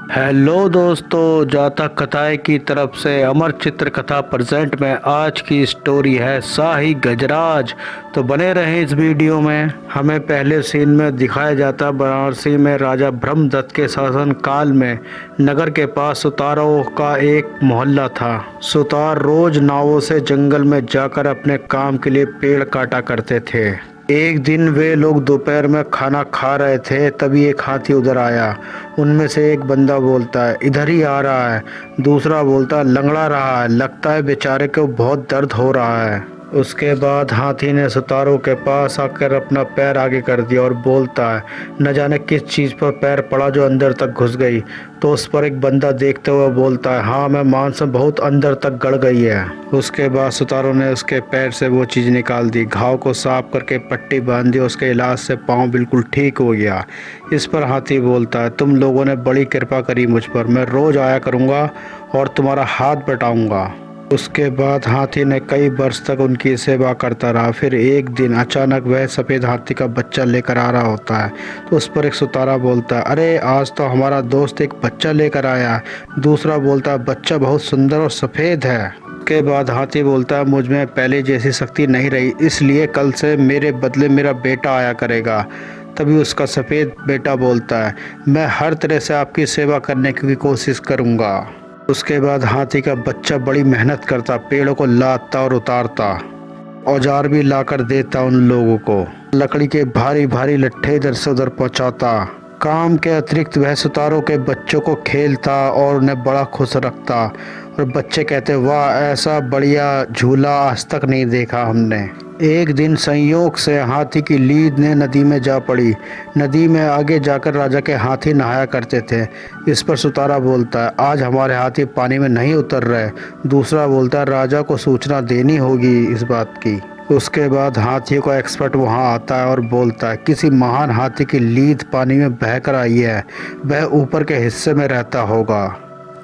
Hello दोस्तों, जातक कथाएं की तरफ से अमर चित्र कथा प्रेजेंट में आज की स्टोरी है शाही गजराज। तो बने रहें इस वीडियो में। हमें पहले सीन में दिखाया जाता बनारसी में राजा ब्रह्मदत्त के शासन काल में नगर के पास सुतारों का एक मोहल्ला था। सुतार रोज नावों से जंगल में जाकर अपने काम के लिए पेड़ काटा करते थे। एक दिन वे लोग दोपहर में खाना खा रहे थे, तभी एक हाथी उधर आया। उनमें से एक बंदा बोलता है, इधर ही आ रहा है। दूसरा बोलता है, लंगड़ा रहा है, लगता है बेचारे को बहुत दर्द हो रहा है। उसके बाद हाथी ने सुतारों के पास आकर अपना पैर आगे कर दिया और बोलता है, न जाने किस चीज़ पर पैर पड़ा जो अंदर तक घुस गई। तो उस पर एक बंदा देखते हुए बोलता है, हाँ मैं मांस में बहुत अंदर तक गड़ गई है। उसके बाद सुतारों ने उसके पैर से वो चीज़ निकाल दी, घाव को साफ करके पट्टी बांध दी। उसके इलाज से पाँव बिल्कुल ठीक हो गया। इस पर हाथी बोलता है, तुम लोगों ने बड़ी कृपा करी मुझ पर, मैं रोज़ आया करूँगा और तुम्हारा हाथ बटाऊँगा। उसके बाद हाथी ने कई वर्ष तक उनकी सेवा करता रहा। फिर एक दिन अचानक वह सफ़ेद हाथी का बच्चा लेकर आ रहा होता है। तो उस पर एक सुतारा बोलता है, अरे आज तो हमारा दोस्त एक बच्चा लेकर आया। दूसरा बोलता है, बच्चा बहुत सुंदर और सफ़ेद है। उसके बाद हाथी बोलता है, मुझ में पहले जैसी शक्ति नहीं रही, इसलिए कल से मेरे बदले मेरा बेटा आया करेगा। तभी उसका सफ़ेद बेटा बोलता है, मैं हर तरह से आपकी सेवा करने की कोशिश करूँगा। उसके बाद हाथी का बच्चा बड़ी मेहनत करता, पेड़ों को लादता और उतारता, औजार भी लाकर देता उन लोगों को। लकड़ी के भारी भारी लट्ठे इधर से उधर पहुंचाता। काम के अतिरिक्त वह सुतारों के बच्चों को खेलता और उन्हें बड़ा खुश रखता। और बच्चे कहते, वाह ऐसा बढ़िया झूला आज तक नहीं देखा हमने। एक दिन संयोग से हाथी की लीद ने नदी में जा पड़ी। नदी में आगे जाकर राजा के हाथी नहाया करते थे। इस पर सुतारा बोलता है, आज हमारे हाथी पानी में नहीं उतर रहे। दूसरा बोलता है, राजा को सूचना देनी होगी इस बात की। उसके बाद हाथियों का एक्सपर्ट वहां आता है और बोलता है, किसी महान हाथी की लीद पानी में बहकर आई है, वह ऊपर के हिस्से में रहता होगा।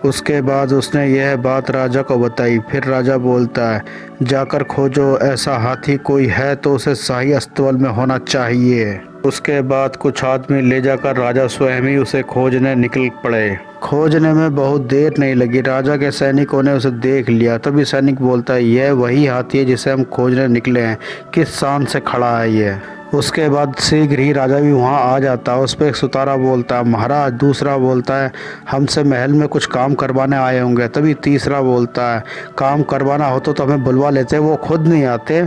उसके बाद उसने यह बात राजा को बताई। फिर राजा बोलता है, जाकर खोजो, ऐसा हाथी कोई है तो उसे शाही अस्तबल में होना चाहिए। उसके बाद कुछ आदमी ले जाकर राजा स्वयं ही उसे खोजने निकल पड़े। खोजने में बहुत देर नहीं लगी, राजा के सैनिकों ने उसे देख लिया। तभी सैनिक बोलता है, यह वही हाथी है जिसे हम खोजने निकले हैं, किस शान से खड़ा है ये। उसके बाद शीघ्र ही राजा भी वहां आ जाता है। उस पर एक सुतारा बोलता है, महाराज। दूसरा बोलता है, हमसे महल में कुछ काम करवाने आए होंगे। तभी तीसरा बोलता है, काम करवाना हो तो हमें बुलवा लेते, वो खुद नहीं आते।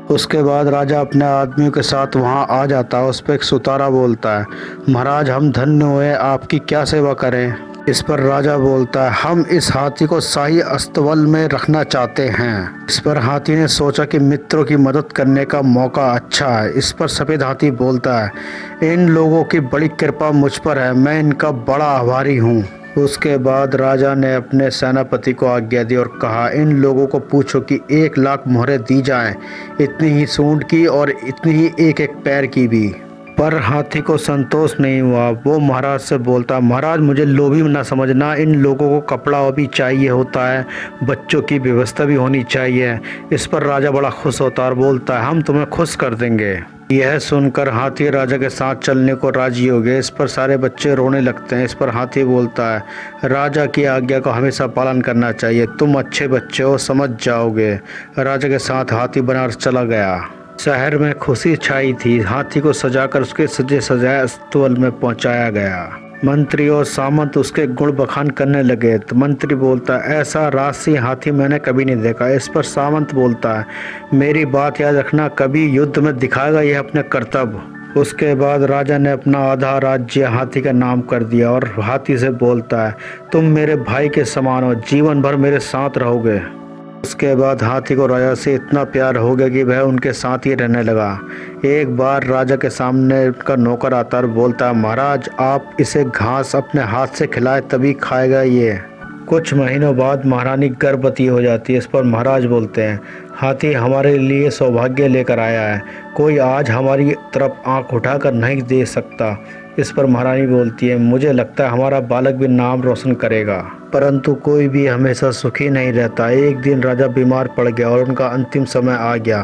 उसके बाद राजा अपने आदमियों के साथ वहां आ जाता है। उस पर एक सुतारा बोलता है, महाराज हम धन्य हुए, आपकी क्या सेवा करें। इस पर राजा बोलता है, हम इस हाथी को शाही अस्तबल में रखना चाहते हैं। इस पर हाथी ने सोचा कि मित्रों की मदद करने का मौका अच्छा है। इस पर सफ़ेद हाथी बोलता है, इन लोगों की बड़ी कृपा मुझ पर है, मैं इनका बड़ा आभारी हूँ। उसके बाद राजा ने अपने सेनापति को आज्ञा दी और कहा, इन लोगों को पूछो कि 1,00,000 मोहरें दी जाएं, इतनी ही सूंड की और इतनी ही एक एक पैर की भी। पर हाथी को संतोष नहीं हुआ। वो महाराज से बोलता, महाराज मुझे लोभी न समझना, इन लोगों को कपड़ा भी चाहिए होता है, बच्चों की व्यवस्था भी होनी चाहिए। इस पर राजा बड़ा खुश होता है और बोलता है, हम तुम्हें खुश कर देंगे। यह सुनकर हाथी राजा के साथ चलने को राजी हो गए। इस पर सारे बच्चे रोने लगते हैं। इस पर हाथी बोलता है, राजा की आज्ञा का हमेशा पालन करना चाहिए, तुम अच्छे बच्चे हो, समझ जाओगे। राजा के साथ हाथी बनारस चला गया। शहर में खुशी छाई थी। हाथी को सजाकर उसके सजे सजाए अस्तबल में पहुंचाया गया। मंत्री और सामंत उसके गुण बखान करने लगे। तो मंत्री बोलता है, ऐसा राजसी हाथी मैंने कभी नहीं देखा। इस पर सामंत बोलता है, मेरी बात याद रखना, कभी युद्ध में दिखाएगा यह अपने कर्तव्य। उसके बाद राजा ने अपना आधा राज्य हाथी का नाम कर दिया और हाथी से बोलता है, तुम मेरे भाई के समान हो, जीवन भर मेरे साथ रहोगे। उसके बाद हाथी को राजा से इतना प्यार हो गया कि वह उनके साथ ही रहने लगा। एक बार राजा के सामने उनका नौकर आता और बोलता है, महाराज आप इसे घास अपने हाथ से खिलाए तभी खाएगा ये। कुछ महीनों बाद महारानी गर्भवती हो जाती है। इस पर महाराज बोलते हैं, हाथी हमारे लिए सौभाग्य लेकर आया है, कोई आज हमारी तरफ आंख उठाकर नहीं देख सकता। इस पर महारानी बोलती है, मुझे लगता है हमारा बालक भी नाम रोशन करेगा। परंतु कोई भी हमेशा सुखी नहीं रहता। एक दिन राजा बीमार पड़ गया और उनका अंतिम समय आ गया।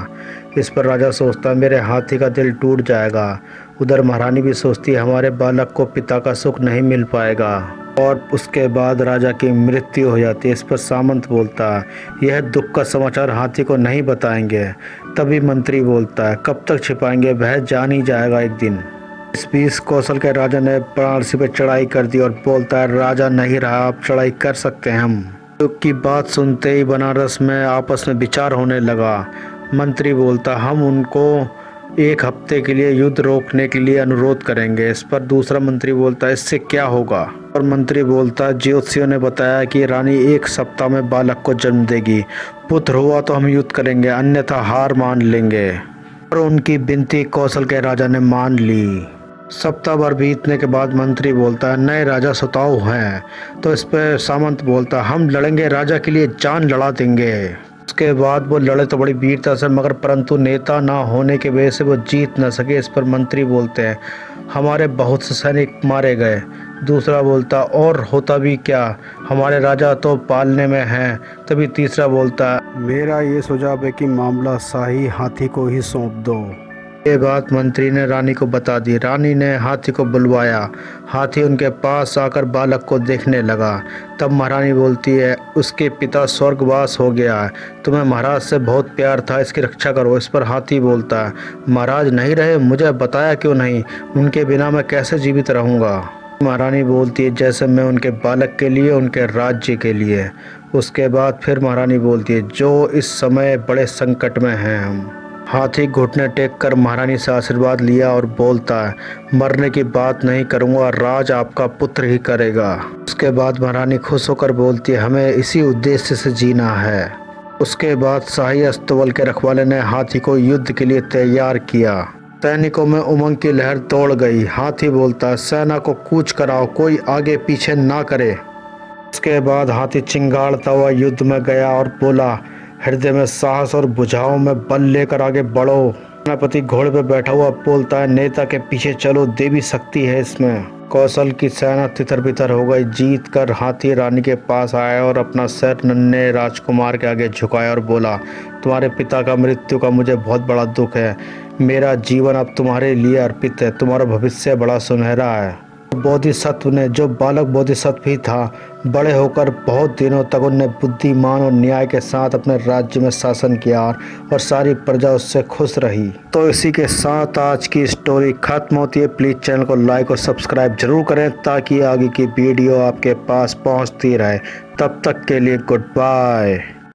इस पर राजा सोचता है मेरे हाथी का दिल टूट जाएगा। उधर महारानी भी सोचती है हमारे बालक को पिता का सुख नहीं मिल पाएगा। और उसके बाद राजा की मृत्यु हो जाती है। इस पर सामंत बोलता है यह दुख का समाचार हाथी को नहीं बताएंगे। तभी मंत्री बोलता है कब तक छिपाएंगे, वह जान ही जाएगा एक दिन। इस बीच कौशल के राजा ने वाराणसी पर चढ़ाई कर दी और बोलता है राजा नहीं रहा, अब चढ़ाई कर सकते हैं हम। दुख की बात सुनते ही बनारस में आपस में विचार होने लगा। मंत्री बोलता हम उनको 1 हफ्ते के लिए युद्ध रोकने के लिए अनुरोध करेंगे। इस पर दूसरा मंत्री बोलता है इससे क्या होगा। और मंत्री बोलता है ज्योतिषियों ने बताया कि रानी 1 सप्ताह में बालक को जन्म देगी। पुत्र हुआ तो हम युद्ध करेंगे, अन्यथा हार मान लेंगे। और उनकी विनती कौशल के राजा ने मान ली। सप्ताह भर बीतने के बाद मंत्री बोलता है नए राजा सुताऊ हैं। तो इस पर सामंत बोलता है हम लड़ेंगे, राजा के लिए जान लड़ा देंगे। उसके बाद वो लड़े तो बड़ी वीरता से, मगर परंतु नेता ना होने की वजह से वो जीत न सके। इस पर मंत्री बोलते हैं हमारे बहुत से सैनिक मारे गए। दूसरा बोलता और होता भी क्या, हमारे राजा तो पालने में हैं। तभी तीसरा बोलता है मेरा ये सुझाव है कि मामला शाही हाथी को ही सौंप दो। ये बात मंत्री ने रानी को बता दी। रानी ने हाथी को बुलवाया। हाथी उनके पास आकर बालक को देखने लगा। तब महारानी बोलती है उसके पिता स्वर्गवास हो गया है, तुम्हें महाराज से बहुत प्यार था, इसकी रक्षा करो। इस पर हाथी बोलता है महाराज नहीं रहे, मुझे बताया क्यों नहीं, उनके बिना मैं कैसे जीवित रहूँगा। महारानी बोलती है जैसे मैं उनके बालक के लिए, उनके राज्य के लिए। उसके बाद फिर महारानी बोलती है जो इस समय बड़े संकट में हैं हम। हाथी घुटने टेक कर महारानी से आशीर्वाद लिया और बोलता है मरने की बात नहीं करूँगा, राज आपका पुत्र ही करेगा। उसके बाद महारानी खुश होकर बोलती है हमें इसी उद्देश्य से जीना है। उसके बाद शाही अस्तबल के रखवाले ने हाथी को युद्ध के लिए तैयार किया। सैनिकों में उमंग की लहर दौड़ गई। हाथी बोलता है सेना को कूच कराओ, कोई आगे पीछे ना करे। उसके बाद हाथी चिंगाड़ता हुआ युद्ध में गया और बोला हृदय में साहस और बुझाओ में बल लेकर आगे बढ़ो। सेनापति घोड़े पर बैठा हुआ बोलता है नेता के पीछे चलो, देवी शक्ति है इसमें। कौशल की सेना तितर बितर हो गई। जीत कर हाथी रानी के पास आया और अपना सर नन्हे राजकुमार के आगे झुकाया और बोला तुम्हारे पिता का मृत्यु का मुझे बहुत बड़ा दुख है। मेरा जीवन अब तुम्हारे लिए अर्पित है, तुम्हारा भविष्य बड़ा सुनहरा है। बोधिसत्व ने, जो बालक बोधिसत्व ही था, बड़े होकर बहुत दिनों तक उनने बुद्धिमान और न्याय के साथ अपने राज्य में शासन किया और सारी प्रजा उससे खुश रही। तो इसी के साथ आज की स्टोरी खत्म होती है। प्लीज़ चैनल को लाइक और सब्सक्राइब जरूर करें ताकि आगे की वीडियो आपके पास पहुंचती रहे। तब तक के लिए गुड बाय।